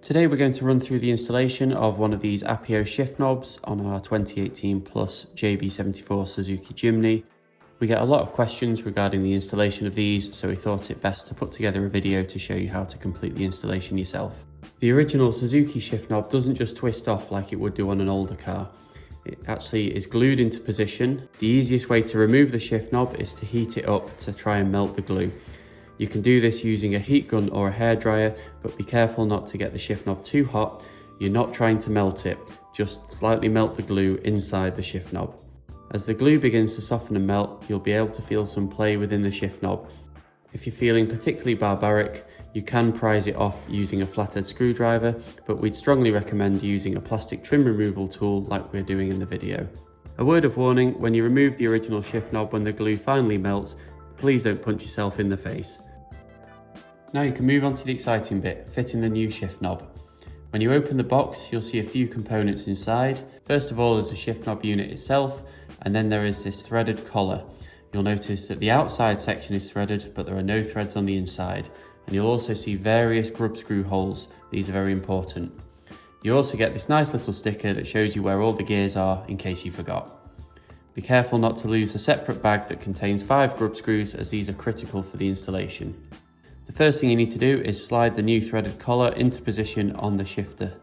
Today we're going to run through the installation of one of these APIO Shift Knobs on our 2018 Plus JB74 Suzuki Jimny. We get a lot of questions regarding the installation of these, so we thought it best to put together a video to show you how to complete the installation yourself. The original Suzuki Shift Knob doesn't just twist off like it would do on an older car. It actually is glued into position. The easiest way to remove the shift knob is to heat it up to try and melt the glue. You can do this using a heat gun or a hairdryer, but be careful not to get the shift knob too hot. You're not trying to melt it, just slightly melt the glue inside the shift knob. As the glue begins to soften and melt, you'll be able to feel some play within the shift knob. If you're feeling particularly barbaric, you can prise it off using a flathead screwdriver, but we'd strongly recommend using a plastic trim removal tool like we're doing in the video. A word of warning, when you remove the original shift knob when the glue finally melts, please don't punch yourself in the face. Now you can move on to the exciting bit, fitting the new shift knob. When you open the box, you'll see a few components inside. First of all, there's the shift knob unit itself, and then there is this threaded collar. You'll notice that the outside section is threaded, but there are no threads on the inside. And you'll also see various grub screw holes. These are very important. You also get this nice little sticker that shows you where all the gears are in case you forgot. Be careful not to lose a separate bag that contains 5 grub screws, as these are critical for the installation. The first thing you need to do is slide the new threaded collar into position on the shifter.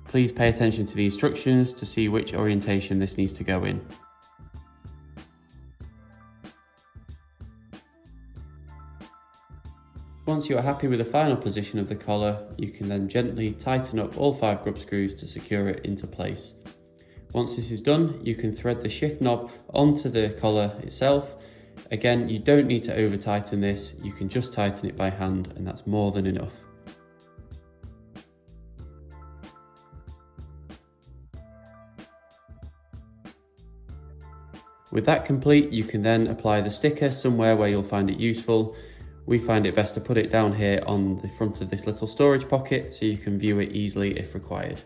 Please pay attention to the instructions to see which orientation this needs to go in. Once you are happy with the final position of the collar, you can then gently tighten up all 5 grub screws to secure it into place. Once this is done, you can thread the shift knob onto the collar itself. Again, you don't need to over tighten this, you can just tighten it by hand and that's more than enough. With that complete, you can then apply the sticker somewhere where you'll find it useful. We find it best to put it down here on the front of this little storage pocket so you can view it easily if required.